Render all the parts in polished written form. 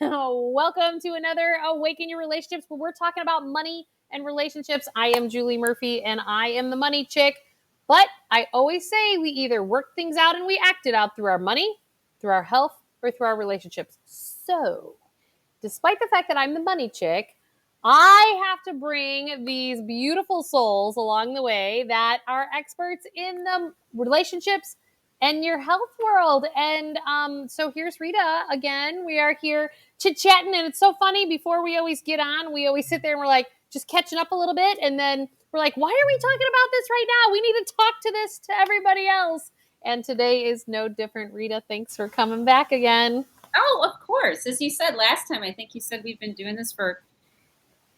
Welcome to another Awaken Your Relationships, where we're talking about money and relationships. I am Julie Murphy, and I am the money chick. But I always say we either work things out and we act it out through our money, through our health, or through our relationships. So, despite the fact that I'm the money chick, I have to bring these beautiful souls along the way that are experts in the relationships and your health world. And so here's Rita again. We are here chit-chatting, and it's so funny. Before we always get on, we always sit there and we're like just catching up a little bit, and then we're like, why are we talking about this right now? We need to talk to this to everybody else. And today is no different. Rita, thanks for coming back again. Oh, of course. As you said last time, I think you said we've been doing this for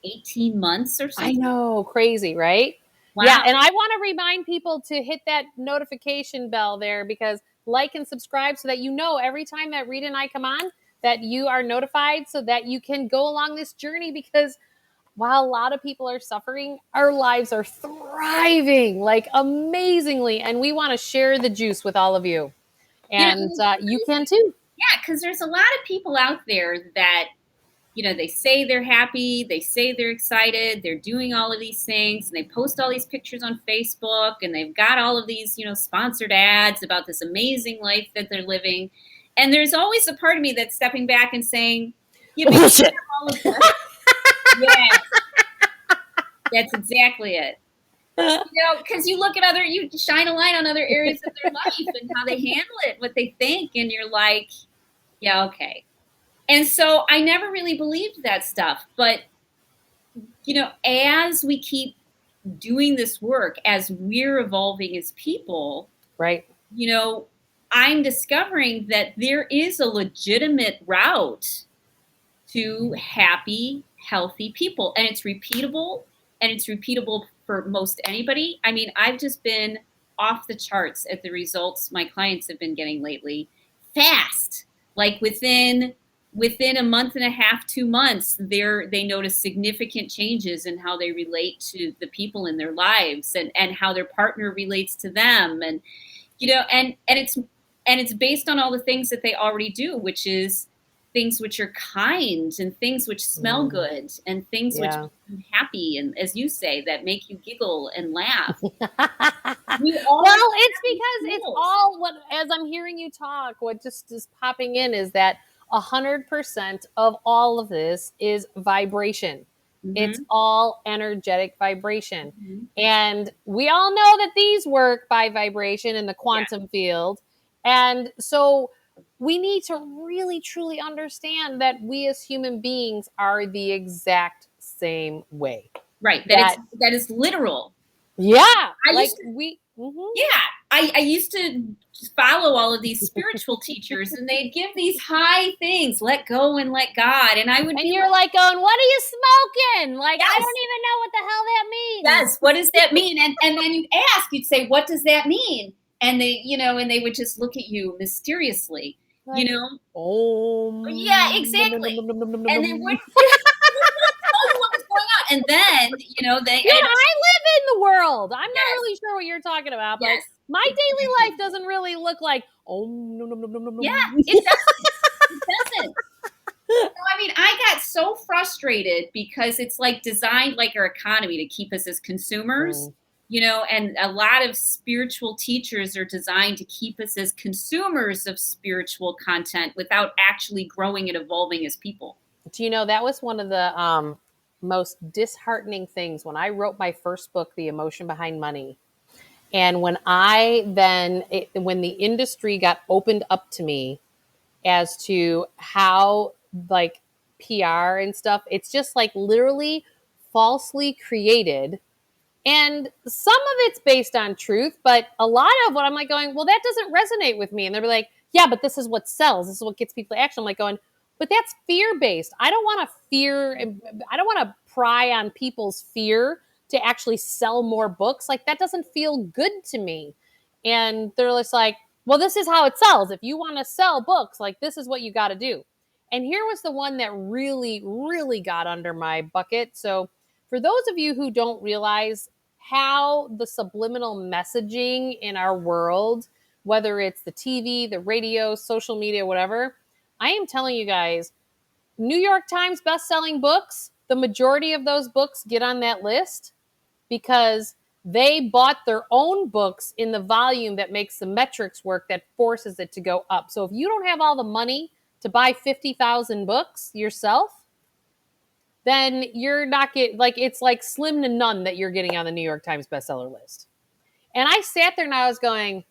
18 months or something. I know, crazy, right? Wow. Yeah, and I want to remind people to hit that notification bell there, because like and subscribe so that you know every time that Rita and I come on that you are notified, so that you can go along this journey. Because while a lot of people are suffering, our lives are thriving like amazingly, and we want to share the juice with all of you. And you can too. Yeah, because there's a lot of people out there that, they say they're happy, they say they're excited, they're doing all of these things, and they post all these pictures on Facebook, and they've got all of these, sponsored ads about this amazing life that they're living. And there's always a part of me that's stepping back and saying, Bullshit. Yes. That's exactly it. Because you look at you shine a light on other areas of their life and how they handle it, what they think, and you're like, yeah, okay. And so I never really believed that stuff. But, as we keep doing this work, as we're evolving as people, right? I'm discovering that there is a legitimate route to happy, healthy people. And it's repeatable, for most anybody. I mean, I've just been off the charts at the results my clients have been getting lately. Fast. Like within a month and a half, 2 months, they notice significant changes in how they relate to the people in their lives, and how their partner relates to them. And, and it's based on all the things that they already do, which is things which are kind, and things which smell good, and things which make you happy, and, as you say, that make you giggle and laugh. Well, it's because it's all what, as I'm hearing you talk, what just is popping in is that 100% of all of this is vibration. Mm-hmm. It's all energetic vibration. Mm-hmm. And we all know that these work by vibration in the quantum field. And so we need to really, truly understand that we as human beings are the exact same way. Right. That is literal. Yeah. I used to follow all of these spiritual teachers, and they'd give these high things, let go and let God. And you're like going, what are you smoking? Like, yes. I don't even know what the hell that means. Yes. What does that mean? And then you'd say, what does that mean? And they would just look at you mysteriously, like, Oh. Yeah, exactly. And they wouldn't tell you what was going on. And then, I live in the world. I'm not really sure what you're talking about, but my daily life doesn't really look like, Yeah, it doesn't. I mean, I got so frustrated because it's like designed like our economy to keep us as consumers. And a lot of spiritual teachers are designed to keep us as consumers of spiritual content without actually growing and evolving as people. Do you know, that was one of the most disheartening things when I wrote my first book, The Emotion Behind Money. And when when the industry got opened up to me as to how, like, PR and stuff, it's just like literally falsely created. And some of it's based on truth, but a lot of what I'm like going, well, that doesn't resonate with me. And they'll be like, yeah, but this is what sells. This is what gets people to action. I'm like going, but that's fear-based. I don't want to pry on people's fear to actually sell more books. Like, that doesn't feel good to me. And they're just like, well, this is how it sells. If you want to sell books, like, this is what you got to do. And here was the one that really, really got under my bucket. So for those of you who don't realize how the subliminal messaging in our world, whether it's the TV, the radio, social media, whatever, I am telling you guys, New York Times best-selling books, the majority of those books get on that list because they bought their own books in the volume that makes the metrics work, that forces it to go up. So if you don't have all the money to buy 50,000 books yourself, then you're not getting, like, it's like slim to none that you're getting on the New York Times bestseller list. And I sat there and I was going,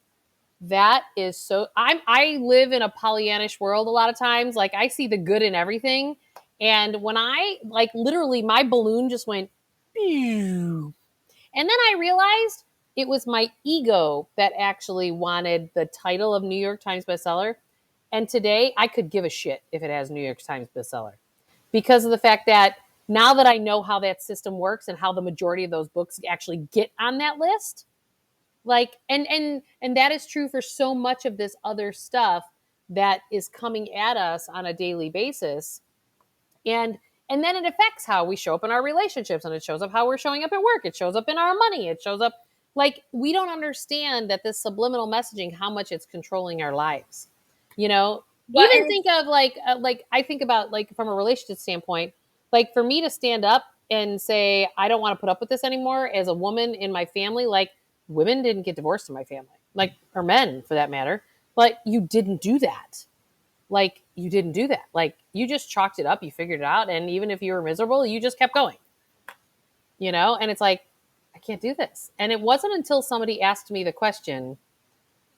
that is so, I live in a Pollyannish world a lot of times. Like, I see the good in everything. And when I, like, literally my balloon just went, pew. And then I realized it was my ego that actually wanted the title of New York Times bestseller. And today I could give a shit if it has New York Times bestseller, because of the fact that now that I know how that system works and how the majority of those books actually get on that list, like, and that is true for so much of this other stuff that is coming at us on a daily basis. And and then it affects how we show up in our relationships, and it shows up how we're showing up at work. It shows up in our money. It shows up, like, we don't understand that this subliminal messaging, how much it's controlling our lives. You know, Well, even think of like I think about, like, from a relationship standpoint, like, for me to stand up and say I don't want to put up with this anymore as a woman in my family, like, women didn't get divorced in my family, like, or men for that matter, but you didn't do that. Like, you didn't do that. Like, you just chalked it up, you figured it out, and even if you were miserable, you just kept going. And it's like, I can't do this. And it wasn't until somebody asked me the question,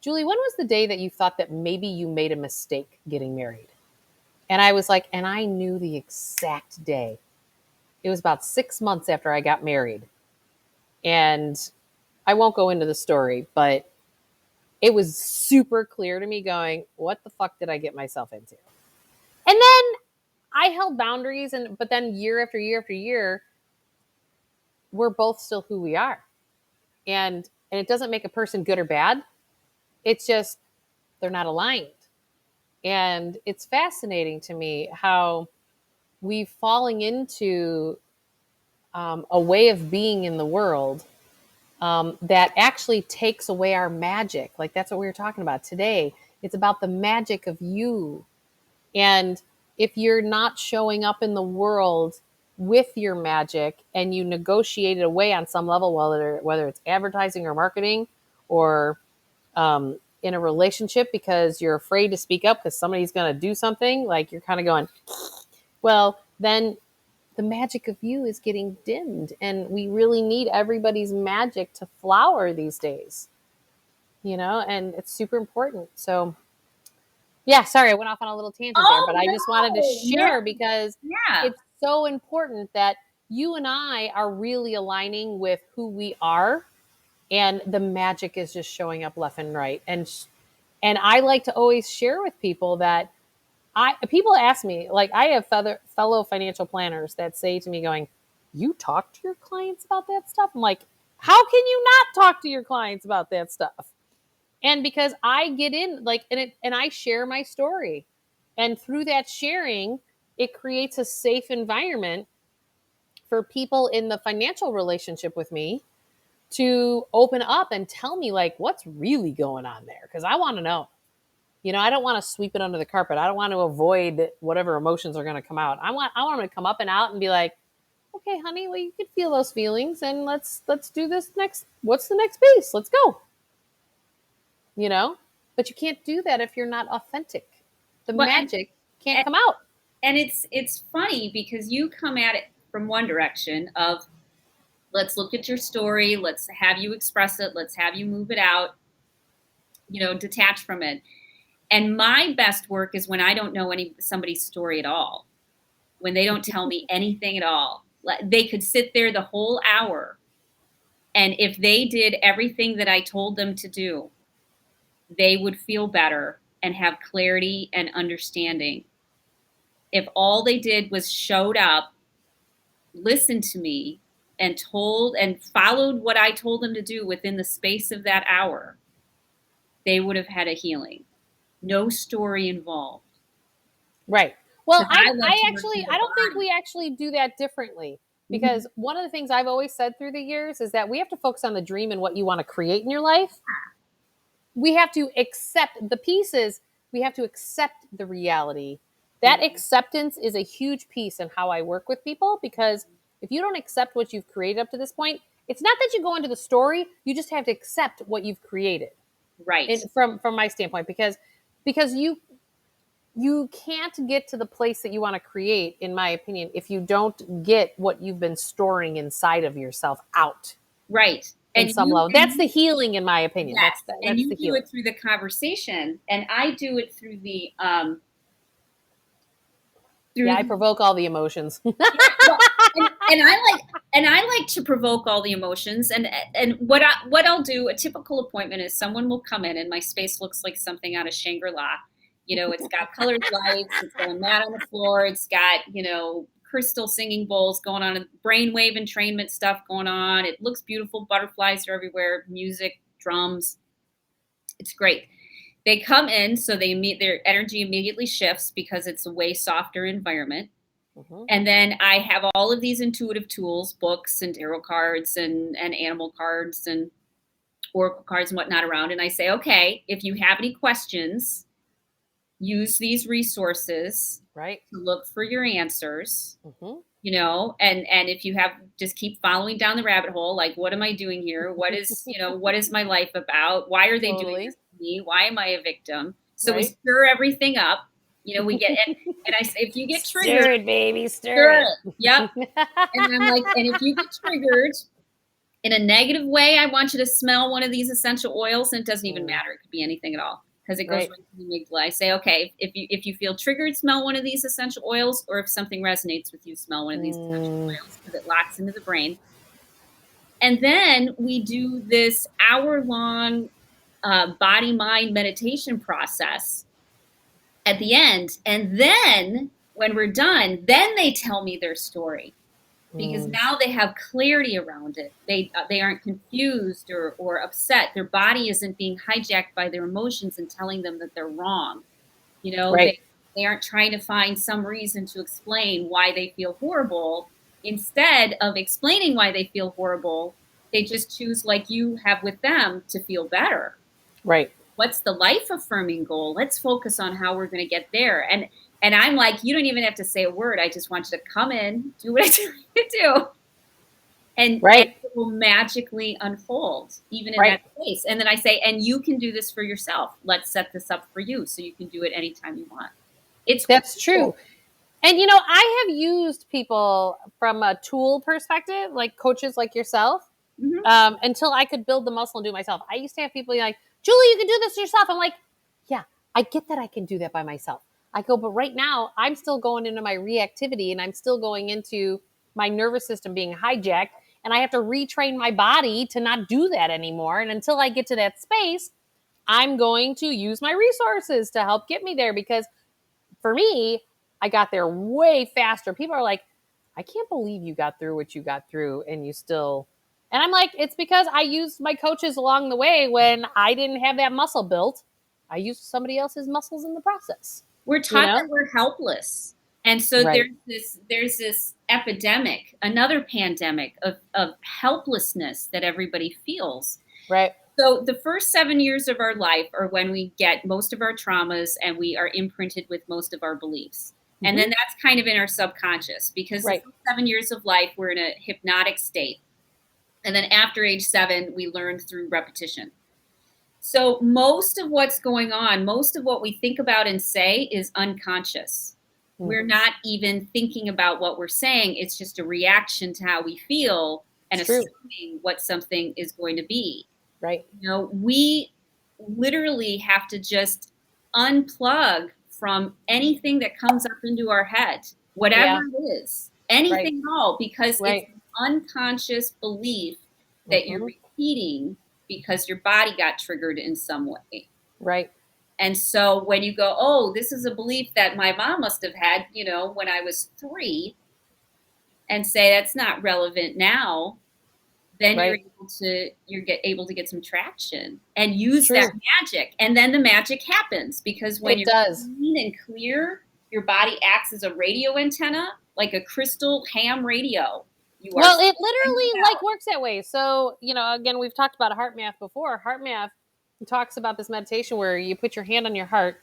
Julie, when was the day that you thought that maybe you made a mistake getting married? And I was like, and I knew the exact day. It was about 6 months after I got married. And I won't go into the story, but it was super clear to me, going, what the fuck did I get myself into? And then I held boundaries, but then year after year after year, we're both still who we are. And it doesn't make a person good or bad. It's just they're not aligned. And it's fascinating to me how we've fallen into a way of being in the world that actually takes away our magic. Like, that's what we were talking about today. It's about the magic of you. And if you're not showing up in the world with your magic, and you negotiate it away on some level, whether it's advertising or marketing, or in a relationship because you're afraid to speak up because somebody's going to do something, like, you're kind of going, well, then the magic of you is getting dimmed. And we really need everybody's magic to flower these days, and it's super important. So, yeah, sorry, I went off on a little tangent there, but oh I just wanted to no, share because yeah. it's so important that you and I are really aligning with who we are, and the magic is just showing up left and right. And I like to always share with people that people ask me, like, I have fellow financial planners that say to me, going, you talk to your clients about that stuff? I'm like, how can you not talk to your clients about that stuff? And because I get in, like, and I share my story, and through that sharing, it creates a safe environment for people in the financial relationship with me to open up and tell me, like, what's really going on there, because I want to know. I don't want to sweep it under the carpet. I don't want to avoid whatever emotions are going to come out. I want them to come up and out and be like, okay, honey, well, you could feel those feelings, and let's do this next. What's the next piece? Let's go. But you can't do that if you're not authentic. The Well, magic can't and, come out. and it's funny because you come at it from one direction of, let's look at your story, let's have you express it, let's have you move it out, detach from it. And my best work is when I don't know somebody's story at all, when they don't tell me anything at all. They could sit there the whole hour, and if they did everything that I told them to do, they would feel better and have clarity and understanding. If all they did was showed up, listened to me, and followed what I told them to do within the space of that hour, they would have had a healing. No story involved. Right. Well, Because I love to work I with the don't think body. we actually do that differently, Mhm. because one of the things I've always said through the years is that we have to focus on the dream and what you want to create in your life. We have to accept the pieces. We have to accept the reality That acceptance is a huge piece in how I work with people, because if you don't accept what you've created up to this point, it's not that you go into the story, you just have to accept what you've created. Right. And from my standpoint, because you can't get to the place that you want to create, in my opinion, if you don't get what you've been storing inside of yourself out. Right. In some level. That's the healing, in my opinion. Yes. That's and you the do healing. it through the conversation, and I do it through the I provoke all the emotions. well, and I like to provoke all the emotions. And what I'll do, a typical appointment is someone will come in and my space looks like something out of Shangri-La. It's got colored lights, it's got a mat on the floor, it's got, crystal singing bowls going on, brainwave entrainment stuff going on. It looks beautiful. Butterflies are everywhere, music, drums. It's great. They come in, so their energy immediately shifts because it's a way softer environment. Mm-hmm. And then I have all of these intuitive tools, books and tarot cards and animal cards and oracle cards and whatnot around. And I say, okay, if you have any questions, use these resources to look for your answers. Mm-hmm. And if you have, just keep following down the rabbit hole. Like, what am I doing here? What is, what is my life about? Why are they doing this to me? Why am I a victim? So we stir everything up. We get, and I say, if you get triggered, stir it, baby, stir it. Yep. And I'm like, and if you get triggered in a negative way, I want you to smell one of these essential oils, and it doesn't even matter. It could be anything at all, because it goes right to the amygdala. I say, okay, if you feel triggered, smell one of these essential oils, or if something resonates with you, smell one of these essential oils, because it locks into the brain. And then we do this hour-long body-mind meditation process at the end. And then when we're done, then they tell me their story, because now they have clarity around it. They aren't confused or upset. Their body isn't being hijacked by their emotions and telling them that they're wrong. They aren't trying to find some reason to explain why they feel horrible. Instead of explaining why they feel horrible, they just choose, like you have with them, to feel better. Right. What's the life affirming goal? Let's focus on how we're going to get there. And I'm like, you don't even have to say a word. I just want you to come in, do what I tell you to do. And it will magically unfold, even in that space. And then I say, and you can do this for yourself. Let's set this up for you so you can do it anytime you want. That's true. And, I have used people from a tool perspective, like coaches like yourself, until I could build the muscle and do it myself. I used to have people like, Julie, you can do this yourself. I'm like, yeah, I get that I can do that by myself. I go, but right now I'm still going into my reactivity, and I'm still going into my nervous system being hijacked, and I have to retrain my body to not do that anymore. And until I get to that space, I'm going to use my resources to help get me there, because for me, I got there way faster. People are like, I can't believe you got through what you got through, and you still... And I'm like, it's because I used my coaches along the way when I didn't have that muscle built. I used somebody else's muscles in the process. We're taught that we're helpless. And so there's this epidemic, another pandemic of helplessness that everybody feels. Right. So the first 7 years of our life are when we get most of our traumas and we are imprinted with most of our beliefs. Mm-hmm. And then that's kind of in our subconscious, because the first 7 years of life, we're in a hypnotic state. And then after age 7, we learn through repetition. So most of what's going on, most of what we think about and say is unconscious. Mm-hmm. We're not even thinking about what we're saying. It's just a reaction to how we feel and assuming what something is going to be. Right. We literally have to just unplug from anything that comes up into our head, whatever it is, anything at all, because it's unconscious belief that you're repeating because your body got triggered in some way. Right. And so when you go, oh, this is a belief that my mom must have had, when I was 3, and say that's not relevant now, then you're able to get some traction and use that magic. And then the magic happens, because when you're clean and clear, your body acts as a radio antenna, like a crystal ham radio. It literally works that way. So, again, we've talked about heart math before. Heart math talks about this meditation where you put your hand on your heart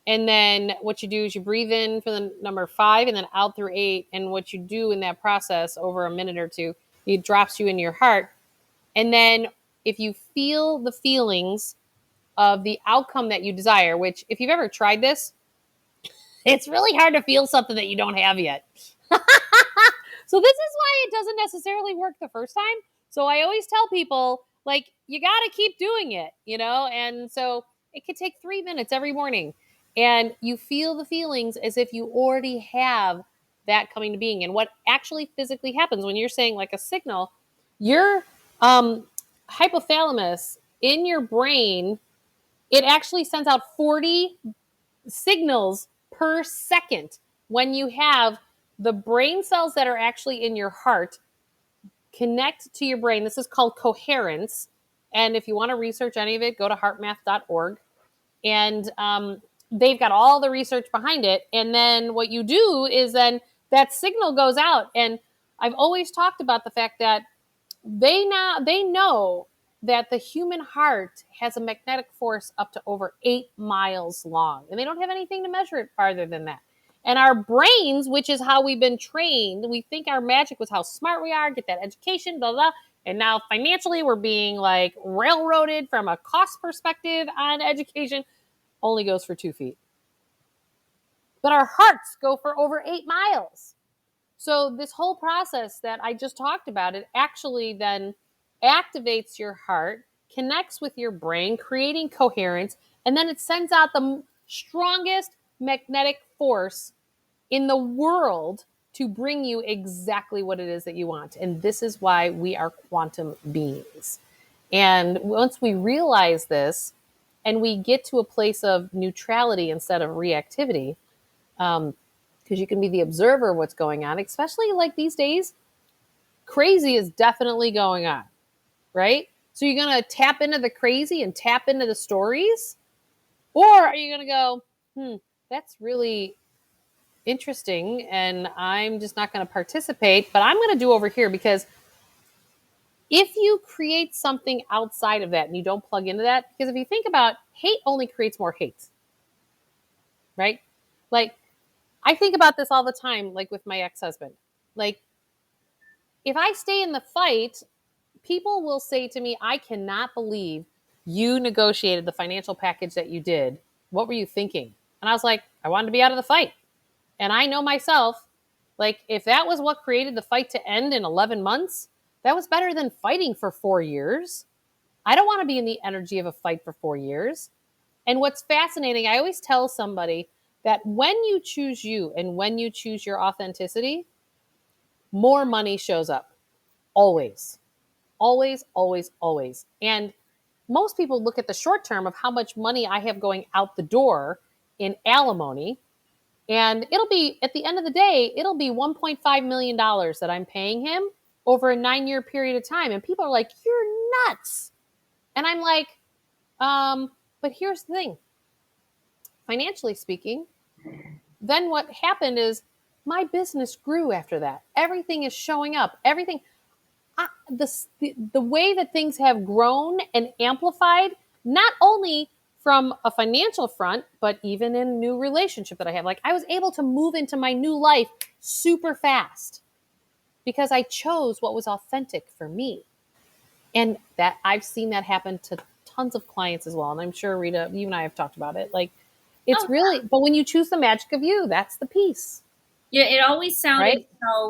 And then what you do is you breathe in for the number 5 and then out through 8. And what you do in that process over a minute or two, it drops you in your heart. And then if you feel the feelings of the outcome that you desire, which if you've ever tried this, it's really hard to feel something that you don't have yet. So this is why it doesn't necessarily work the first time. So I always tell people, like, you got to keep doing it, And so it could take 3 minutes every morning. And you feel the feelings as if you already have that coming to being. And what actually physically happens when you're saying like a signal, your hypothalamus in your brain, it actually sends out 40 signals per second when you have the brain cells that are actually in your heart connect to your brain. This is called coherence. And if you want to research any of it, go to heartmath.org. And they've got all the research behind it. And then what you do is then that signal goes out. And I've always talked about the fact that they know that the human heart has a magnetic force up to over 8 miles long, and they don't have anything to measure it farther than that. And our brains, which is how we've been trained, we think our magic was how smart we are, get that education, blah, blah. And now financially, we're being like railroaded from a cost perspective on education, only goes for 2 feet. But our hearts go for over 8 miles. So this whole process that I just talked about, it actually then activates your heart, connects with your brain, creating coherence, and then it sends out the strongest magnetic force in the world to bring you exactly what it is that you want. And this is why we are quantum beings. And once we realize this and we get to a place of neutrality instead of reactivity, because you can be the observer of what's going on, especially like these days, crazy is definitely going on, right? So you're going to tap into the crazy and tap into the stories? Or are you going to go, that's really interesting and I'm just not going to participate, but I'm going to do over here? Because if you create something outside of that and you don't plug into that, because if you think about hate only creates more hate, right? Like, I think about this all the time, like with my ex-husband. Like, if I stay in the fight, people will say to me, I cannot believe you negotiated the financial package that you did. What were you thinking? And I was like, I wanted to be out of the fight. And I know myself, like, if that was what created the fight to end in 11 months, that was better than fighting for 4 years. I don't want to be in the energy of a fight for 4 years. And what's fascinating, I always tell somebody that when you choose you and when you choose your authenticity, more money shows up. Always. Always, always, always. And most people look at the short term of how much money I have going out the door in alimony. And it'll be, at the end of the day, it'll be $1.5 million that I'm paying him over a 9-year period of time. And people are like, you're nuts. And I'm like, but here's the thing. Financially speaking, then what happened is my business grew after that. Everything is showing up. Everything. The way that things have grown and amplified, not only from a financial front, but even in a new relationship that I have. Like, I was able to move into my new life super fast because I chose what was authentic for me. And that I've seen that happen to tons of clients as well. And I'm sure, Rita, you and I have talked about it. Like, it's really, but when you choose the magic of you, that's the piece. Yeah, it always sounded right?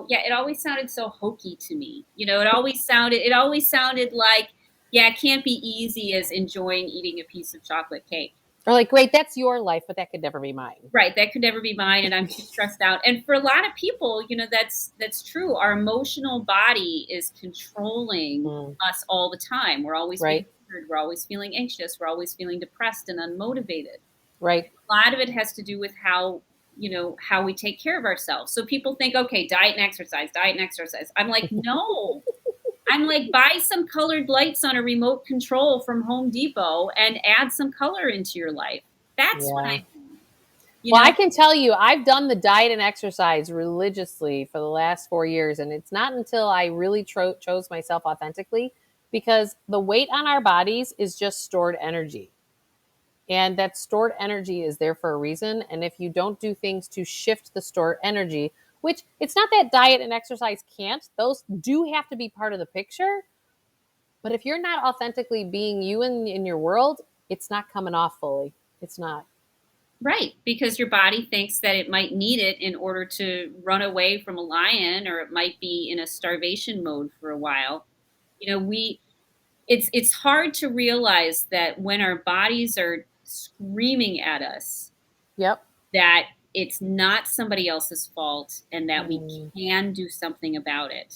it always sounded so hokey to me. It always sounded like, yeah, it can't be easy as enjoying eating a piece of chocolate cake. Or like, great, that's your life, but that could never be mine. Right, that could never be mine, and I'm too stressed out. And for a lot of people, that's true. Our emotional body is controlling us all the time. We're always being tired, we're always feeling anxious, we're always feeling depressed and unmotivated. Right. A lot of it has to do with how we take care of ourselves. So people think, okay, diet and exercise. I'm like, no. I'm like, buy some colored lights on a remote control from Home Depot and add some color into your life. That's what I do. Well, I can tell you, I've done the diet and exercise religiously for the last 4 years. And it's not until I really chose myself authentically, because the weight on our bodies is just stored energy. And that stored energy is there for a reason. And if you don't do things to shift the stored energy, which it's not that diet and exercise can't, those do have to be part of the picture. But if you're not authentically being you in your world, it's not coming off fully. It's not. Right, because your body thinks that it might need it in order to run away from a lion, or it might be in a starvation mode for a while. You know, we it's hard to realize that when our bodies are screaming at us, Yep. that it's not somebody else's fault and that we Mm, can do something about it.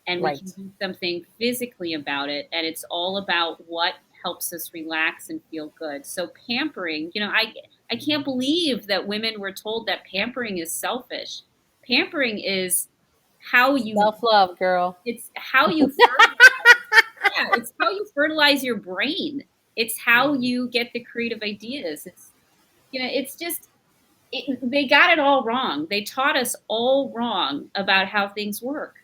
And we can right. do something physically about it. And it's all about what helps us relax and feel good. So pampering, I can't believe that women were told that pampering is selfish. Pampering is how you Self-love, girl. it's how you fertilize. Yeah, it's how you fertilize your brain. It's how Mm. you get the creative ideas. It's just they got it all wrong. They taught us all wrong about how things work.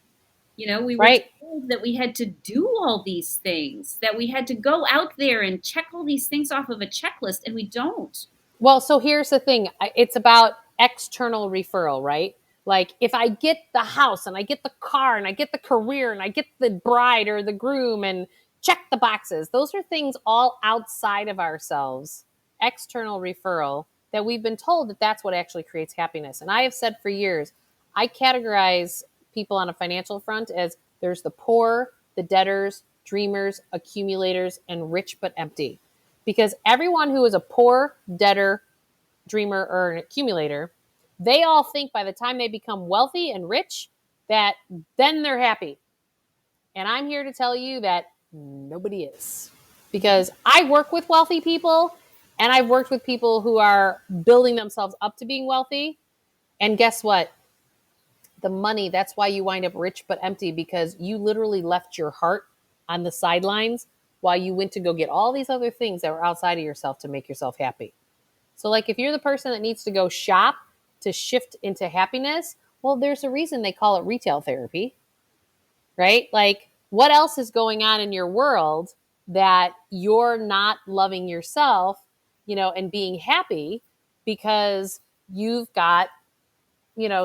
We were Right. told that we had to do all these things, that we had to go out there and check all these things off of a checklist, and we don't. Well, so here's the thing. It's about external referral, right? Like if I get the house and I get the car and I get the career and I get the bride or the groom and check the boxes, those are things all outside of ourselves, external referral that we've been told that that's what actually creates happiness. And I have said for years, I categorize people on a financial front as there's the poor, the debtors, dreamers, accumulators, and rich but empty, because everyone who is a poor, debtor, dreamer, or an accumulator, they all think by the time they become wealthy and rich that then they're happy. And I'm here to tell you that nobody is. Because I work with wealthy people and I've worked with people who are building themselves up to being wealthy. And guess what? The money, that's why you wind up rich but empty, because you literally left your heart on the sidelines while you went to go get all these other things that were outside of yourself to make yourself happy. So, like, if you're the person that needs to go shop to shift into happiness, well, there's a reason they call it retail therapy, right? Like, what else is going on in your world that you're not loving yourself, and being happy because you've got,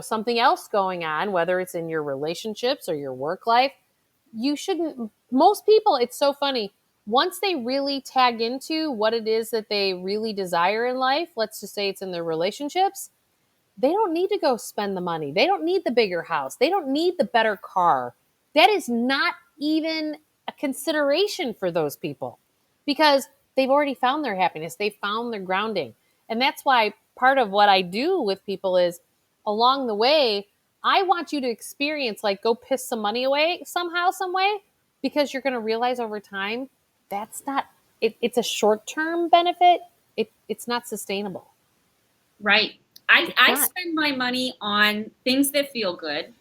something else going on, whether it's in your relationships or your work life? You shouldn't, most people, it's so funny. Once they really tag into what it is that they really desire in life, let's just say it's in their relationships, they don't need to go spend the money. They don't need the bigger house. They don't need the better car. That is not even a consideration for those people, because they've already found their happiness. They found their grounding. And that's why part of what I do with people is along the way, I want you to experience, like, go piss some money away somehow, some way, because you're going to realize over time that's not, it's a short term benefit. It's not sustainable. Right. It's I not. spend my money on things that feel good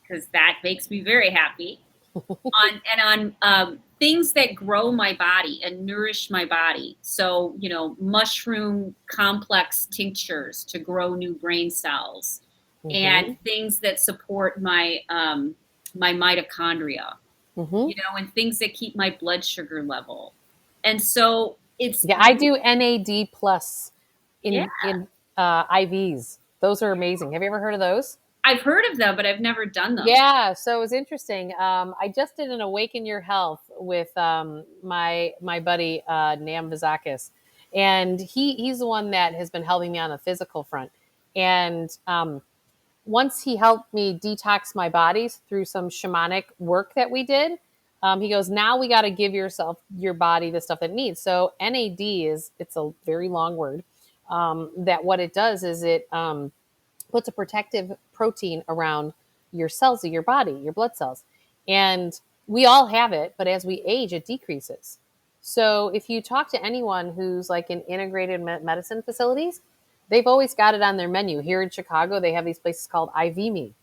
because that makes me very happy. On things that grow my body and nourish my body. So, mushroom complex tinctures to grow new brain cells, Mm-hmm. and things that support my mitochondria, Mm-hmm. and things that keep my blood sugar level. And so it's Yeah, I do NAD plus yeah, in IVs. Those are amazing. Have you ever heard of those? I've heard of them, but I've never done them. Yeah, so it was interesting. I just did an Awaken Your Health with my buddy Nam Vizakis, and he's the one that has been helping me on the physical front. And once he helped me detox my bodies through some shamanic work that we did, he goes, now we got to give your body the stuff that it needs. So NAD it's a very long word. That what it does is it puts a protective protein around your cells of your body, your blood cells. And we all have it, but as we age, it decreases. So if you talk to anyone who's like in integrated medicine facilities, they've always got it on their menu. Here in Chicago, they have these places called IV Me.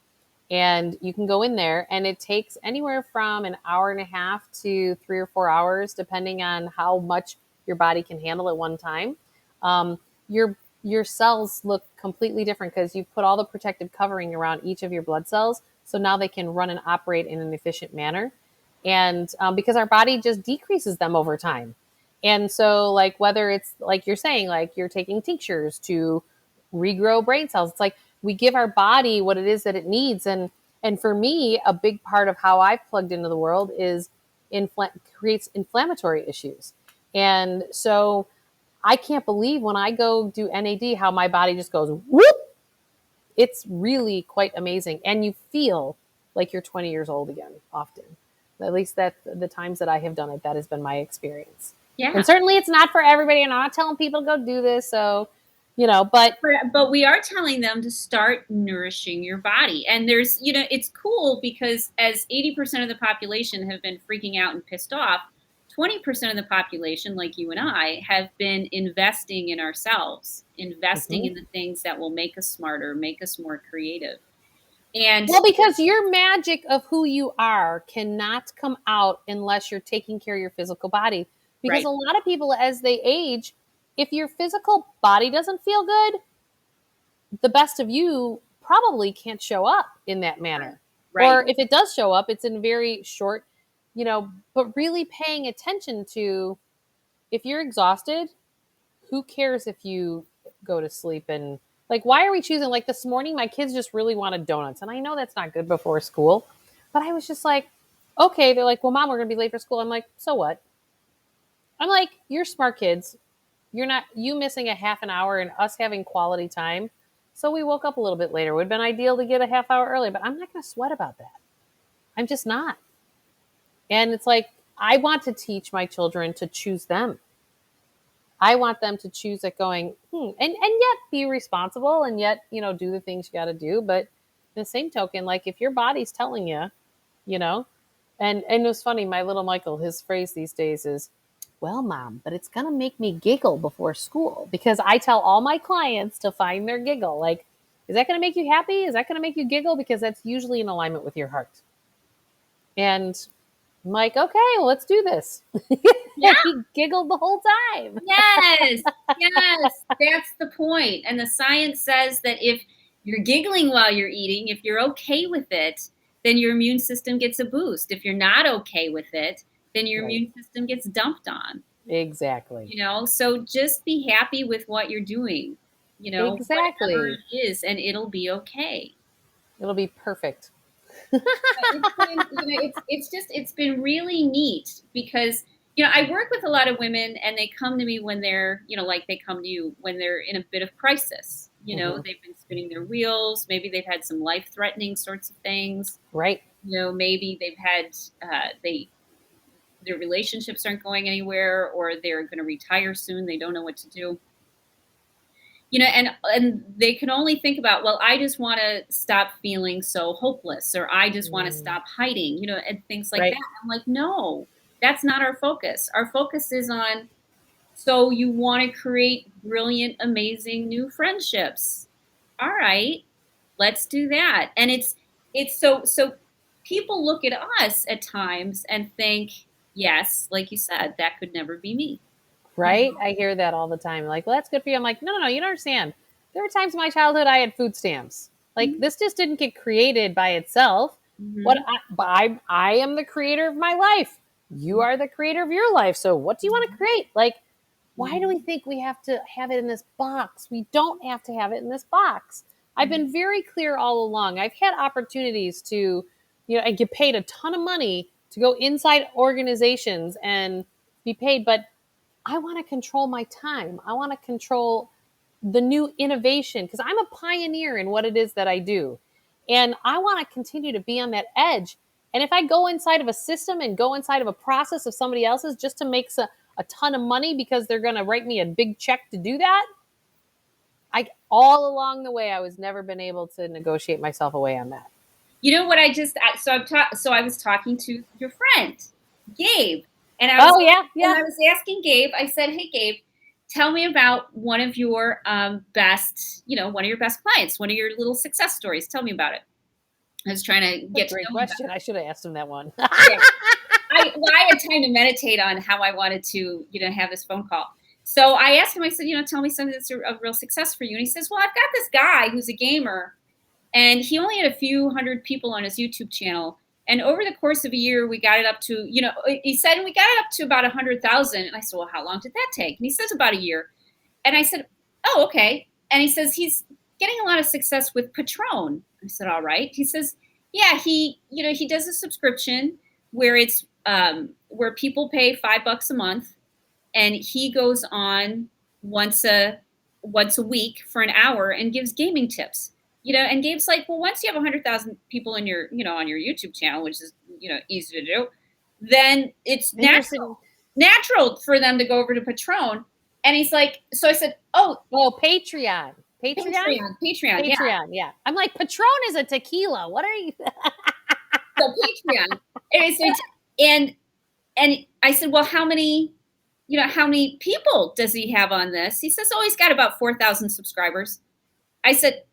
And you can go in there, and it takes anywhere from an hour and a half to 3 or 4 hours, depending on how much your body can handle at one time. Um, your your cells look completely different because you've put all the protective covering around each of your blood cells, so now they can run and operate in an efficient manner. And because our body just decreases them over time. And so, like, whether it's like you're saying, like you're taking tinctures to regrow brain cells, it's like we give our body what it is that it needs. And for me, a big part of how I've plugged into the world is creates inflammatory issues. And so I can't believe when I go do NAD how my body just goes whoop. It's really quite amazing. And you feel like you're 20 years old again often. At least that the times that I have done it, that has been my experience. Yeah. And certainly it's not for everybody. And I'm not telling people to go do this. So, but we are telling them to start nourishing your body. And there's, it's cool because as 80% of the population have been freaking out and pissed off, 20% of the population, like you and I, have been investing in ourselves, investing in the things that will make us smarter, make us more creative. And well, because your magic of who you are cannot come out unless you're taking care of your physical body. Because a lot of people, as they age, if your physical body doesn't feel good, the best of you probably can't show up in that manner. Right. Or if it does show up, it's in very short, but really paying attention to if you're exhausted, who cares if you go to sleep and like, why are we choosing? Like this morning, my kids just really wanted donuts. And I know that's not good before school, but I was just like, okay. They're like, well, Mom, we're going to be late for school. I'm like, so what? I'm like, you're smart kids. You're not, you missing a half an hour and us having quality time. So we woke up a little bit later. It would have been ideal to get a half hour early, but I'm not going to sweat about that. I'm just not. And it's like, I want to teach my children to choose them. I want them to choose it going, and yet be responsible and yet, do the things you got to do. But in the same token, like if your body's telling you, and it was funny, my little Michael, his phrase these days is, well, Mom, but it's going to make me giggle before school because I tell all my clients to find their giggle. Like, is that going to make you happy? Is that going to make you giggle? Because that's usually in alignment with your heart. And I'm like, okay, well, let's do this. Yeah. He giggled the whole time. Yes, that's the point. And the science says that if you're giggling while you're eating, if you're okay with it, then your immune system gets a boost. If you're not okay with it, then your immune system gets dumped on. Exactly. So just be happy with what you're doing, exactly. whatever it is, and it'll be okay. It'll be perfect. It's been really neat because, I work with a lot of women and they come to me when they're, like they come to you when they're in a bit of crisis. They've been spinning their wheels. Maybe they've had some life-threatening sorts of things. Right. Maybe they've had, their relationships aren't going anywhere or they're going to retire soon. They don't know what to do. And they can only think about, well, I just want to stop feeling so hopeless, or I just want to stop hiding, and things like that. I'm like, no, that's not our focus. Our focus is on, so you want to create brilliant, amazing new friendships. All right, let's do that. And it's so people look at us at times and think, yes, like you said, that could never be me. Right? I hear that all the time. Like, well, that's good for you. I'm like, no, you don't understand. There were times in my childhood I had food stamps. Like, this just didn't get created by itself. What I am the creator of my life. You are the creator of your life. So what do you want to create? Like, why do we think we have to have it in this box? We don't have to have it in this box. I've been very clear all along. I've had opportunities to, I get paid a ton of money to go inside organizations and be paid, but I want to control my time. I want to control the new innovation because I'm a pioneer in what it is that I do. And I want to continue to be on that edge. And if I go inside of a system and go inside of a process of somebody else's just to make a ton of money because they're going to write me a big check to do that, all along the way, I was never been able to negotiate myself away on that. You know what? I was talking to your friend, Gabe. And I was, And I was asking Gabe, I said, hey, Gabe, tell me about one of your best, one of your best clients, one of your little success stories. Tell me about it. I was trying to get to know. Great question. I should have asked him that one. I had time to meditate on how I wanted to, have this phone call. So I asked him, I said, tell me something that's a real success for you. And he says, well, I've got this guy who's a gamer and he only had a few hundred people on his YouTube channel. And over the course of a year, we got it up to, he said, we got it up to about 100,000. And I said, well, how long did that take? And he says about a year. And I said, oh, okay. And he says he's getting a lot of success with Patron. I said, all right. He says, yeah, he does a subscription where it's where people pay $5 a month, and he goes on once a week for an hour and gives gaming tips. And Gabe's like, well, once you have 100,000 people in your, on your YouTube channel, which is, easy to do, then it's natural for them to go over to Patron. And he's like, so I said, oh, Patreon. Yeah. I'm like, Patron is a tequila. What are you? So Patreon. And I said, well, how many people does he have on this? He says, oh, he's got about 4,000 subscribers. I said,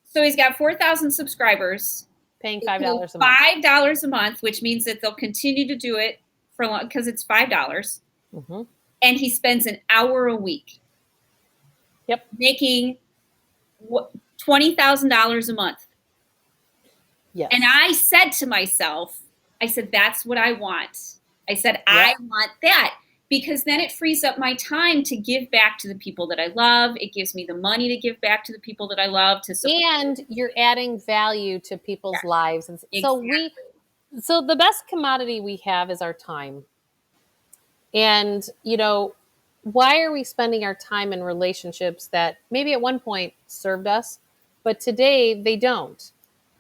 so he's got 4,000 subscribers. Paying $5 a month. $5 a month, which means that they'll continue to do it for long because it's $5. Mm-hmm. And he spends an hour a week. Yep. Making $20,000 a month. Yes. And I said to myself, that's what I want. I said, I want that, because then it frees up my time to give back to the people that I love. It gives me the money to give back to the people that I love. And you're adding value to people's lives. And exactly. So the best commodity we have is our time. And, why are we spending our time in relationships that maybe at one point served us, but today they don't?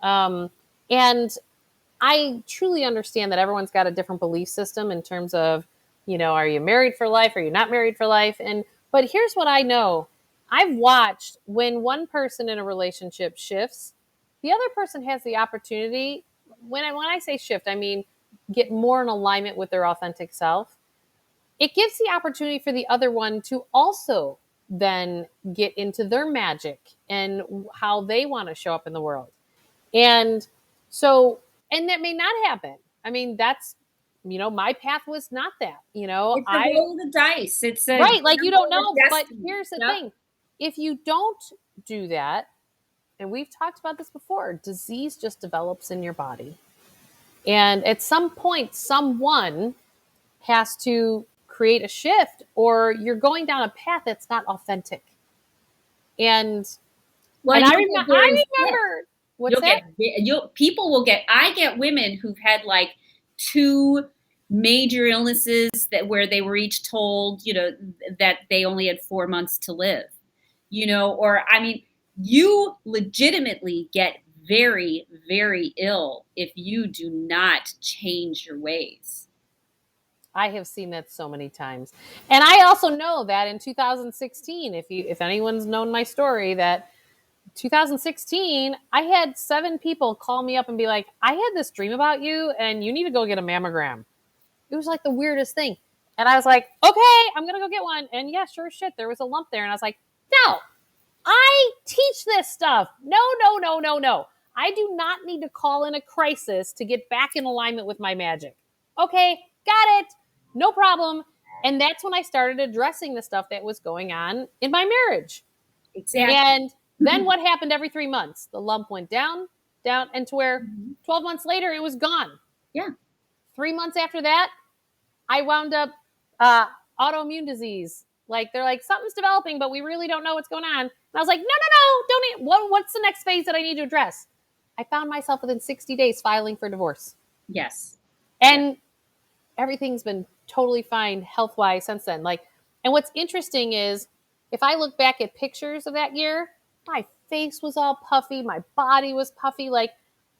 And I truly understand that everyone's got a different belief system in terms of, are you married for life? Are you not married for life? But here's what I know. I've watched when one person in a relationship shifts, the other person has the opportunity. When I say shift, I mean get more in alignment with their authentic self. It gives the opportunity for the other one to also then get into their magic and how they want to show up in the world. And that may not happen. I mean, that's, my path was not that, It's a roll of the dice. It's right. Like you don't know, but here's the thing. If you don't do that, and we've talked about this before, disease just develops in your body. And at some point, someone has to create a shift, or you're going down a path that's not authentic. And I remember what's that? People will get. I get women who've had like 2 major illnesses where they were each told, that they only had 4 months to live, or I mean, you legitimately get very, very ill if you do not change your ways. I have seen that so many times. And I also know that in 2016, if anyone's known my story, that 2016, I had 7 people call me up and be like, I had this dream about you and you need to go get a mammogram. It was like the weirdest thing. And I was like, okay, I'm going to go get one. And yeah, sure as shit, there was a lump there. And I was like, no, I teach this stuff. No. I do not need to call in a crisis to get back in alignment with my magic. Okay, got it. No problem. And that's when I started addressing the stuff that was going on in my marriage. Exactly. And then what happened every 3 months? The lump went down, and to where 12 months later, it was gone. Yeah. 3 months after that, I wound up autoimmune disease. Like, they're like, something's developing, but we really don't know what's going on. And I was like, no, what's the next phase that I need to address? I found myself within 60 days filing for divorce. Yes. And everything's been totally fine health-wise since then. And what's interesting is, if I look back at pictures of that year, my face was all puffy, my body was puffy. Like,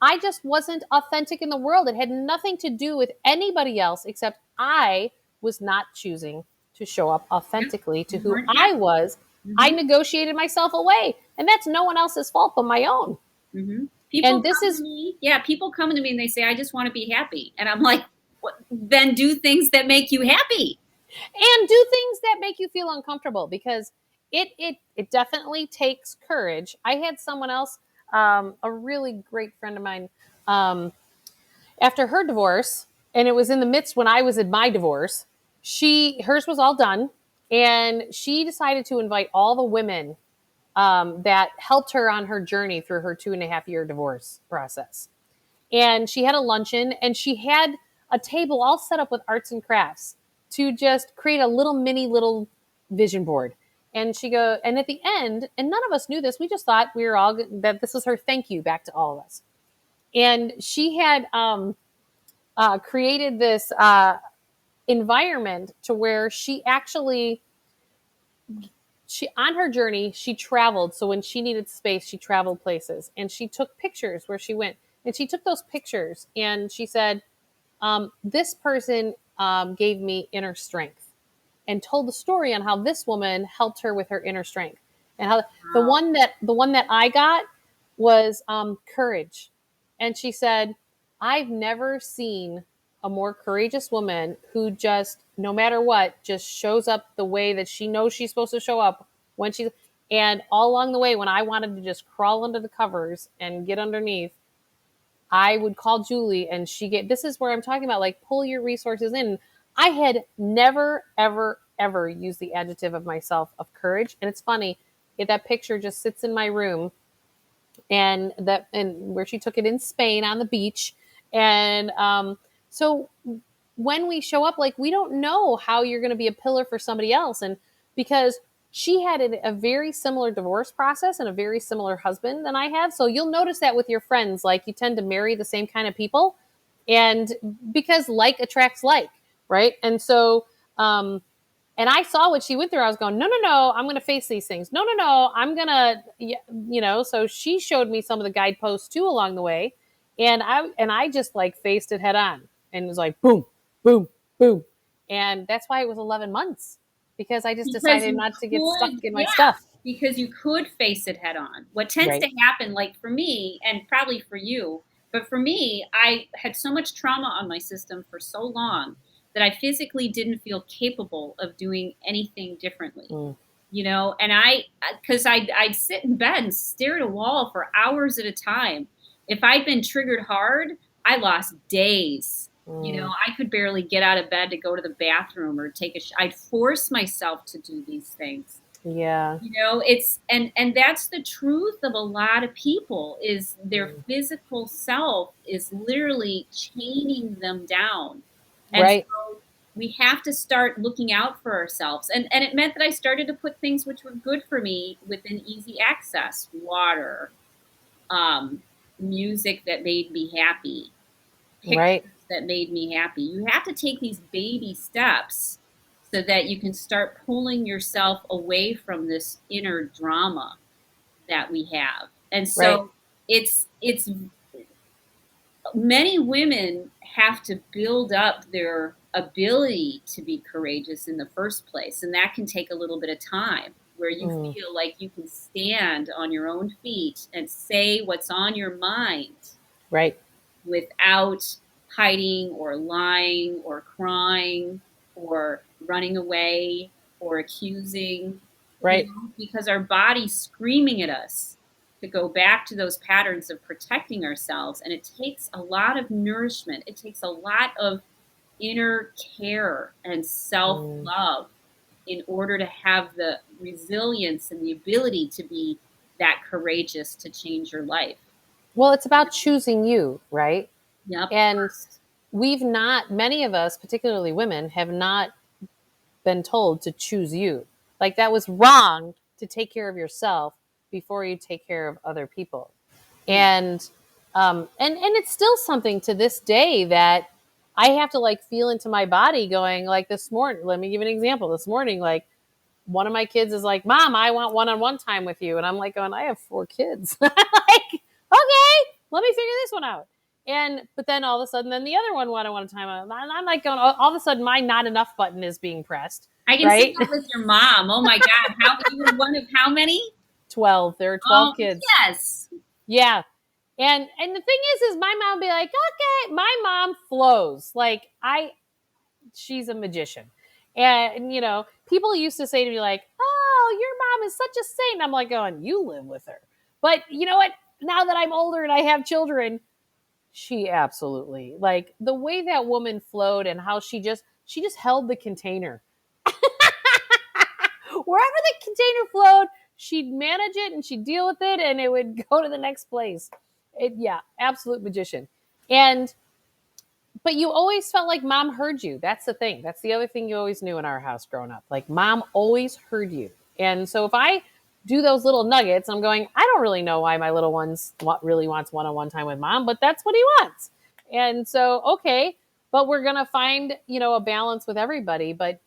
I just wasn't authentic in the world. It had nothing to do with anybody else, except I was not choosing to show up authentically to who I was. Mm-hmm. I negotiated myself away, and that's no one else's fault but my own. Mm-hmm. People come to me and they say, I just want to be happy. And I'm like, then do things that make you happy. And do things that make you feel uncomfortable, because it definitely takes courage. I had someone else, a really great friend of mine, after her divorce, and it was in the midst when I was in my divorce, hers was all done, and she decided to invite all the women that helped her on her journey through her 2.5-year divorce process. And she had a luncheon, and she had a table all set up with arts and crafts to just create a little vision board. And and at the end, and none of us knew this, we just thought we were all, that this was her thank you back to all of us. And she had created this environment to where she on her journey, she traveled. So when she needed space, she traveled places, and she took pictures where she went. And she took those pictures, and she said, this person gave me inner strength, and told the story on how this woman helped her with her inner strength. And how the one that I got was courage. And she said, I've never seen a more courageous woman who just, no matter what, just shows up the way that she knows she's supposed to show up when she's, and all along the way, when I wanted to just crawl under the covers and get underneath, I would call Julie, and this is where I'm talking about, like, pull your resources in. I had never, ever, ever used the adjective of myself of courage. And it's funny, that picture just sits in my room, and where she took it in Spain on the beach. And so when we show up, like, we don't know how you're going to be a pillar for somebody else. And because she had a very similar divorce process and a very similar husband than I have. So you'll notice that with your friends, like, you tend to marry the same kind of people. And because like attracts like, right? And so, and I saw what she went through. I was going, no, I'm going to face these things. No, I'm going to, so she showed me some of the guideposts too along the way. And I just, like, faced it head on, and was like, boom, boom, boom. And that's why it was 11 months, because I just decided not to get stuck in my stuff. Because you could face it head on. What tends to happen, like for me, and probably for you, but for me, I had so much trauma on my system for so long that I physically didn't feel capable of doing anything differently. And because I'd sit in bed and stare at a wall for hours at a time. If I'd been triggered hard, I lost days. I could barely get out of bed to go to the bathroom or take I'd force myself to do these things. Yeah. It's, and that's the truth of a lot of people, is their physical self is literally chaining them down. And so we have to start looking out for ourselves. And it meant that I started to put things which were good for me within easy access: water, music that made me happy, pictures that made me happy. You have to take these baby steps so that you can start pulling yourself away from this inner drama that we have. And so it's many women have to build up their ability to be courageous in the first place. And that can take a little bit of time, where you feel like you can stand on your own feet and say what's on your mind. Without hiding or lying or crying or running away or accusing. Because our body's screaming at us to go back to those patterns of protecting ourselves. And it takes a lot of nourishment. It takes a lot of inner care and self-love in order to have the resilience and the ability to be that courageous to change your life. Well, it's about choosing you, right? Yep. And many of us, particularly women, have not been told to choose you. Like, that was wrong to take care of yourself before you take care of other people. And it's still something to this day that I have to, like, feel into my body, going, like, this morning, let me give an example. This morning, like, one of my kids is like, Mom, I want one-on-one time with you. And I'm like going, I have 4 kids. Like, okay, let me figure this one out. But then all of a sudden, then the other one one-on-one time. And I'm like going, all of a sudden, my not enough button is being pressed. I can see that with your mom. Oh my God. You were one of how many? 12. There are 12 kids. Yes. Yeah. And the thing is my mom would be like, okay, my mom flows. Like, she's a magician. And, people used to say to me, like, oh, your mom is such a saint. I'm like going, you live with her. But you know what? Now that I'm older and I have children, she absolutely, like, the way that woman flowed and how she just held the container. Wherever the container flowed, she'd manage it and she'd deal with it, and it would go to the next place. Absolute magician. But you always felt like mom heard you. That's the thing. That's the other thing you always knew in our house growing up. Like mom always heard you. And so if I do those little nuggets, I'm going, I don't really know why my little one's really wants one-on-one time with mom, but that's what he wants. And so, okay, but we're going to find, a balance with everybody. But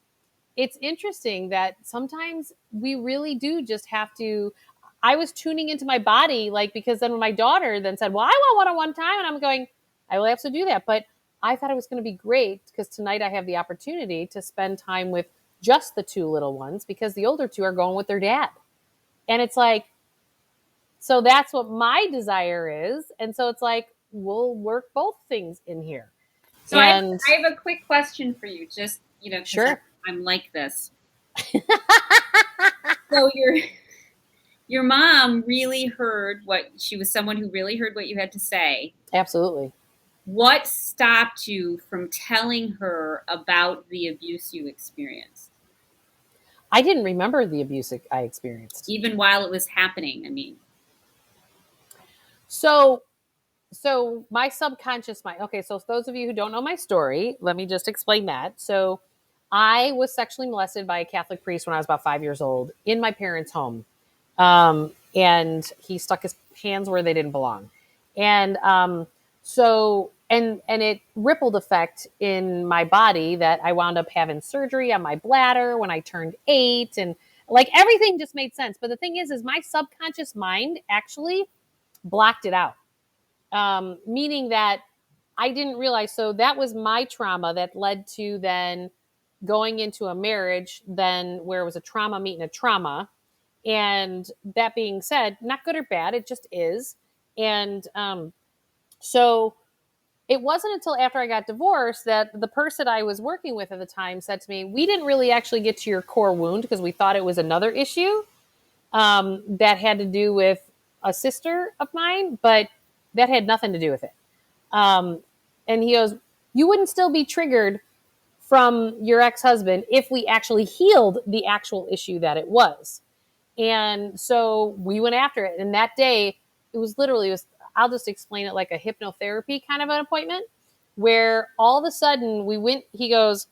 it's interesting that sometimes we really do just have to. I was tuning into my body, like, because then when my daughter then said, well, I want one-on-one time, and I'm going, I will have to do that. But I thought it was going to be great because tonight I have the opportunity to spend time with just the two little ones because the older two are going with their dad. And it's like, so that's what my desire is. And so it's like, we'll work both things in here. So and I have a quick question for you, just, sure. I'm like this. So your mom really heard she was someone who really heard what you had to say. Absolutely. What stopped you from telling her about the abuse you experienced? I didn't remember the abuse I experienced. Even while it was happening, I mean. So my subconscious mind. Okay, so those of you who don't know my story, let me just explain that. So I was sexually molested by a Catholic priest when I was about 5 years old in my parents' home. And he stuck his hands where they didn't belong. And and it rippled effect in my body that I wound up having surgery on my bladder when I turned 8, and like everything just made sense. But the thing is my subconscious mind actually blocked it out. Meaning that I didn't realize. So that was my trauma that led to then going into a marriage then where it was a trauma meeting a trauma. And that being said, not good or bad, it just is. And so it wasn't until after I got divorced that the person I was working with at the time said to me, we didn't really actually get to your core wound because we thought it was another issue that had to do with a sister of mine, but that had nothing to do with it. And he goes, you wouldn't still be triggered from your ex-husband if we actually healed the actual issue that it was. And so we went after it. And that day, it was I'll just explain it like a hypnotherapy kind of an appointment where all of a sudden he goes,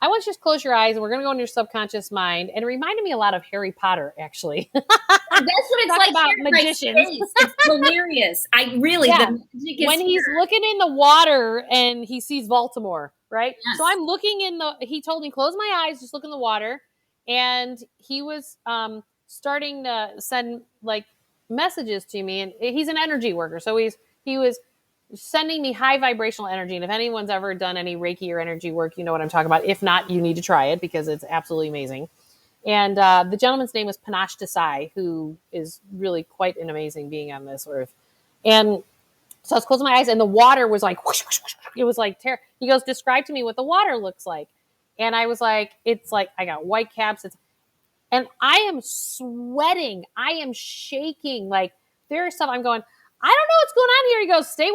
I want you to just close your eyes and we're going to go into your subconscious mind. And it reminded me a lot of Harry Potter, actually. That's what it's Talk like about magicians. It's hilarious. Yeah. When he's looking in the water and he sees Baltimore, right? Yes. So I'm looking he told me, close my eyes, just look in the water. And he was starting to send like messages to me. And he's an energy worker. So he was sending me high vibrational energy. And if anyone's ever done any Reiki or energy work, you know what I'm talking about. If not, you need to try it because it's absolutely amazing. And the gentleman's name was Panache Desai, who is really quite an amazing being on this earth. And so I was closing my eyes and the water was like, whoosh, whoosh, whoosh. It was like, he goes, describe to me what the water looks like. And I was like, it's like, I got white caps. And I am sweating. I am shaking. Like there's stuff I'm going, I don't know what's going on here. He goes, stay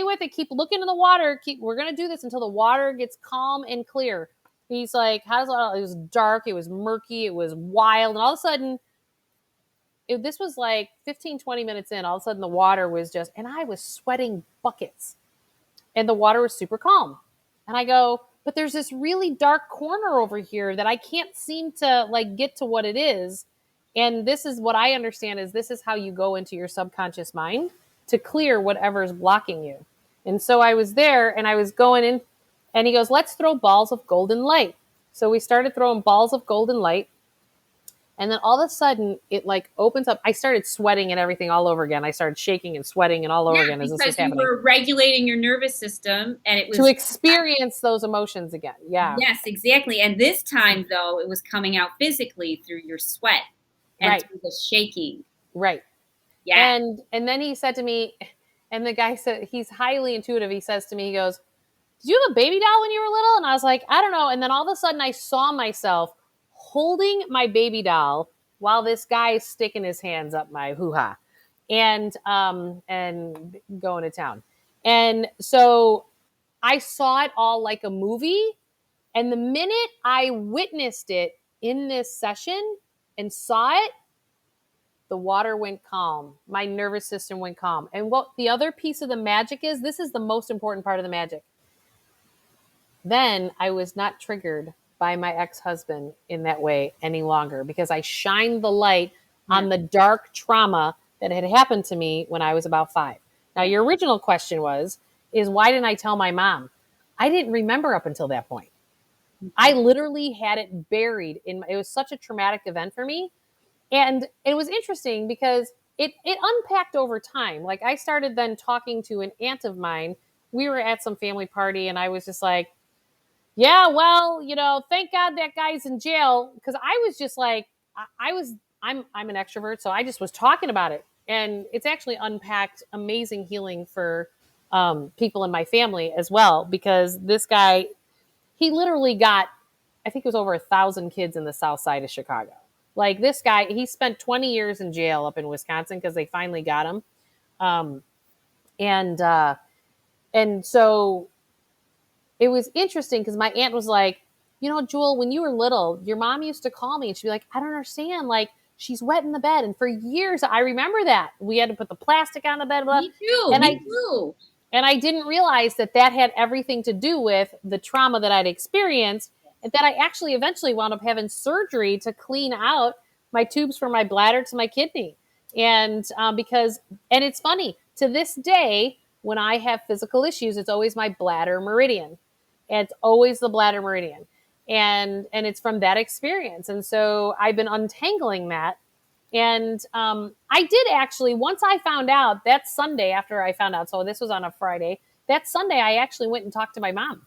with it. Keep looking in the water. We're going to do this until the water gets calm and clear. He's like, it was dark. It was murky. It was wild. And all of a sudden, this was like 15, 20 minutes in. All of a sudden, the water was and I was sweating buckets. And the water was super calm. And I go, but there's this really dark corner over here that I can't seem to like get to what it is. And this is what I understand is this is how you go into your subconscious mind to clear whatever is blocking you. And so I was there and I was going in and he goes, let's throw balls of golden light. So we started throwing balls of golden light. And then all of a sudden it like opens up. I started sweating and everything all over again. I started shaking and sweating and all over again as this was happening. You were regulating your nervous system and it was to experience those emotions again. Yeah. Yes, exactly. And this time though, it was coming out physically through your sweat and through the shaking. Right. Yeah. And then he said to me, and the guy said, he's highly intuitive. He says to me, he goes, did you have a baby doll when you were little? And I was like, I don't know. And then all of a sudden I saw myself holding my baby doll while this guy is sticking his hands up my hoo-ha and going to town. And so I saw it all like a movie. And the minute I witnessed it in this session and saw it, the water went calm. My nervous system went calm. And what the other piece of the magic is, this is the most important part of the magic. Then I was not triggered by my ex-husband in that way any longer because I shined the light on the dark trauma that had happened to me when I was about 5. Now, your original question is why didn't I tell my mom? I didn't remember up until that point. I literally had it buried it was such a traumatic event for me. And it was interesting because it unpacked over time. Like I started then talking to an aunt of mine. We were at some family party and I was just like, yeah, well, thank God that guy's in jail. Cause I was just like, I'm an extrovert. So I just was talking about it. And it's actually unpacked amazing healing for people in my family as well. Because this guy, he literally got, I think it was over 1,000 kids in the south side of Chicago. Like this guy, he spent 20 years in jail up in Wisconsin because they finally got him. Um, and so it was interesting because my aunt was like, Jewel, when you were little, your mom used to call me and she'd be like, I don't understand. Like, she's wet in the bed. And for years, I remember that. We had to put the plastic on the bed. Blah. Me too. And me too. And I didn't realize that had everything to do with the trauma that I'd experienced, and that I actually eventually wound up having surgery to clean out my tubes from my bladder to my kidney. And and it's funny, to this day, when I have physical issues, it's always my bladder meridian. It's always the bladder meridian. And it's from that experience. And so I've been untangling that. And I did actually, once I found out, that Sunday after I found out, so this was on a Friday, that Sunday I actually went and talked to my mom.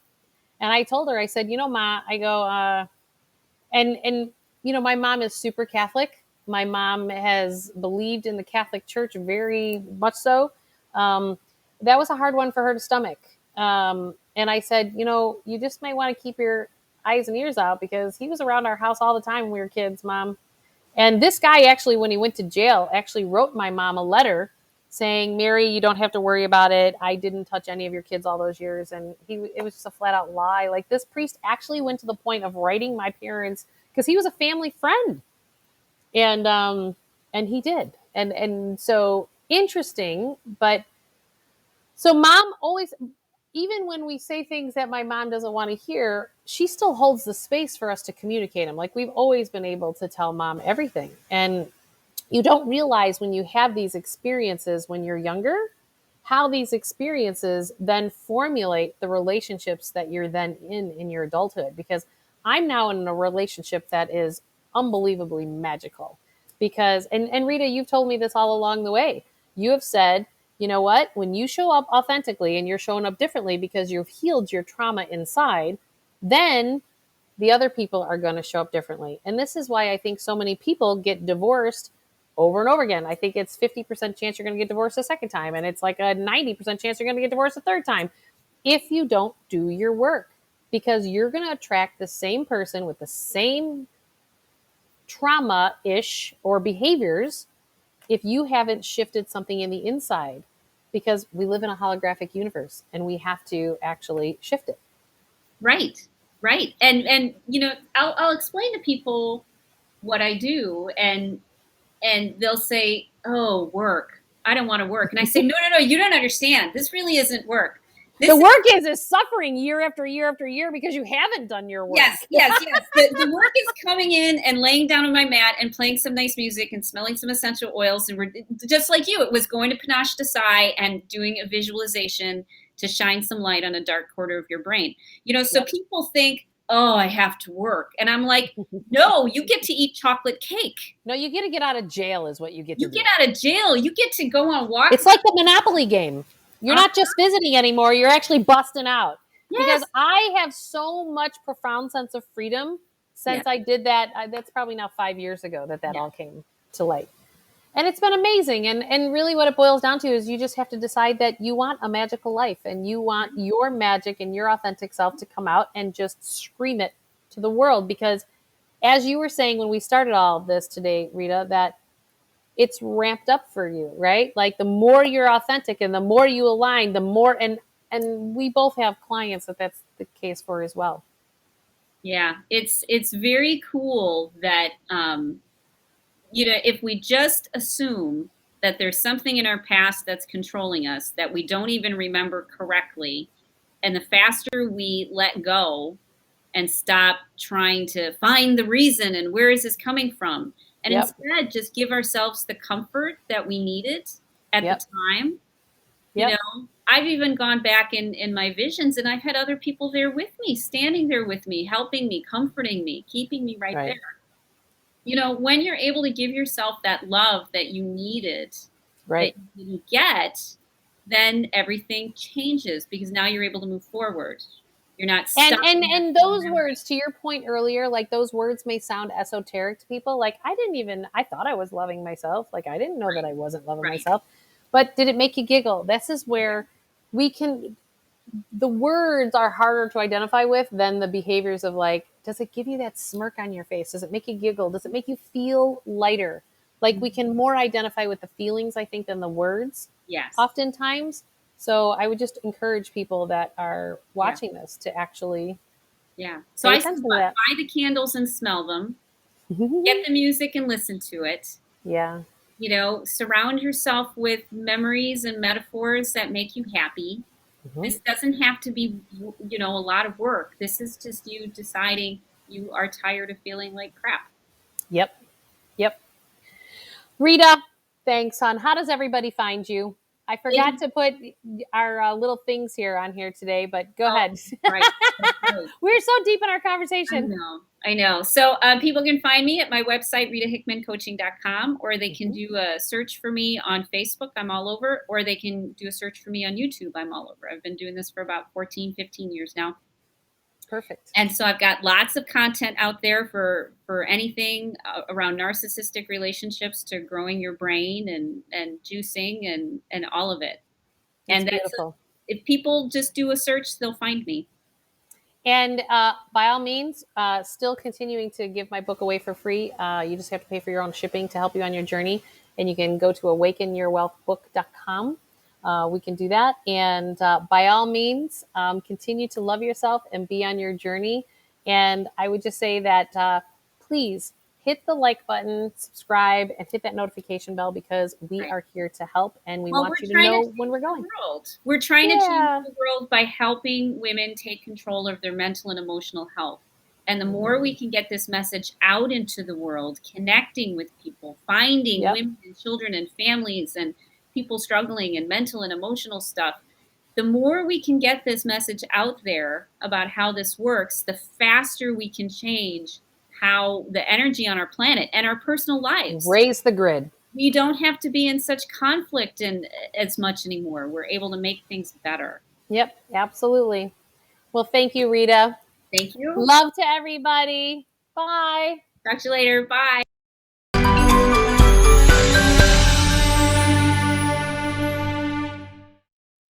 And I told her, I said, Ma, I go, my mom is super Catholic. My mom has believed in the Catholic Church very much so. That was a hard one for her to stomach. And I said, you just might want to keep your eyes and ears out because he was around our house all the time when we were kids, Mom. And this guy actually, when he went to jail, actually wrote my mom a letter saying, Mary, you don't have to worry about it. I didn't touch any of your kids all those years. And it was just a flat out lie. Like this priest actually went to the point of writing my parents because he was a family friend. And he did. And so interesting, but so mom always, even when we say things that my mom doesn't want to hear, she still holds the space for us to communicate them. Like we've always been able to tell mom everything. And you don't realize when you have these experiences when you're younger, how these experiences then formulate the relationships that you're then in your adulthood. Because I'm now in a relationship that is unbelievably magical. Because, and Rita, you've told me this all along the way. You have said, you know what? When you show up authentically and you're showing up differently because you've healed your trauma inside, then the other people are going to show up differently. And this is why I think so many people get divorced over and over again. I think it's 50% chance you're going to get divorced a second time. And it's like a 90% chance you're going to get divorced a third time if you don't do your work, because you're going to attract the same person with the same trauma-ish or behaviors if you haven't shifted something in the inside, because we live in a holographic universe and we have to actually shift it. Right. And I'll explain to people what I do, and they'll say, "Oh, work. I don't want to work." And I say, "No, you don't understand. This really isn't work. The work is suffering year after year after year because you haven't done your work." Yes. The work is coming in and laying down on my mat and playing some nice music and smelling some essential oils. And we're just like you. It was going to Panache Desai and doing a visualization to shine some light on a dark corner of your brain. So people think, "Oh, I have to work." And I'm like, no, you get to eat chocolate cake. No, you get to get out of jail is what you get to do. You get out of jail. You get to go on walks. It's like the Monopoly game. You're not just visiting anymore. You're actually busting out. Yes. Because I have so much profound sense of freedom since I did that. That's probably now 5 years ago that all came to light. And it's been amazing. And really what it boils down to is you just have to decide that you want a magical life and you want your magic and your authentic self to come out and just scream it to the world. Because as you were saying when we started all of this today, Rita, that it's ramped up for you, right? Like the more you're authentic and the more you align, the more, and we both have clients that's the case for as well. Yeah, it's very cool that if we just assume that there's something in our past that's controlling us that we don't even remember correctly, and the faster we let go and stop trying to find the reason and where is this coming from, and Yep. instead just give ourselves the comfort that we needed at Yep. the time. Yep. I've even gone back in my visions, and I've had other people there with me, standing there with me, helping me, comforting me, keeping me right there. When you're able to give yourself that love that you needed, Right. that you didn't get, then everything changes because now you're able to move forward. You're not stuck. And those words, to your point earlier, like those words may sound esoteric to people. Like I thought I was loving myself. Like I didn't know that I wasn't loving myself. But did it make you giggle? This is where the words are harder to identify with than the behaviors of like, does it give you that smirk on your face? Does it make you giggle? Does it make you feel lighter? Like we can more identify with the feelings, I think, than the words. Yes. Oftentimes. So I would just encourage people that are watching this to actually So I said, buy the candles and smell them. Get the music and listen to it. Yeah. Surround yourself with memories and metaphors that make you happy. This doesn't have to be, a lot of work. This is just you deciding you are tired of feeling like crap. Yep. Rita, thanks, hon. How does everybody find you? I forgot to put our little things here on here today, but go ahead. Right. We're so deep in our conversation. I know. So people can find me at my website, ritahickmancoaching.com, or they can do a search for me on Facebook. I'm all over. Or they can do a search for me on YouTube. I'm all over. I've been doing this for about 14, 15 years now. Perfect. And so I've got lots of content out there for anything around narcissistic relationships to growing your brain and juicing and all of it. That's beautiful. If people just do a search, they'll find me. And by all means, still continuing to give my book away for free. You just have to pay for your own shipping to help you on your journey. And you can go to awakenyourwealthbook.com. We can do that. And by all means, continue to love yourself and be on your journey. And I would just say that please hit the like button, subscribe, and hit that notification bell because we are here to help and we want you to know when we're going. We're trying to change the world by helping women take control of their mental and emotional health. And the more we can get this message out into the world, connecting with people, finding women and children and families and people struggling in mental and emotional stuff, the more we can get this message out there about how this works, the faster we can change how the energy on our planet and our personal lives. Raise the grid. We don't have to be in such conflict and as much anymore. We're able to make things better. Yep, absolutely. Well, thank you, Rita. Thank you. Love to everybody. Bye. Talk to you later. Bye.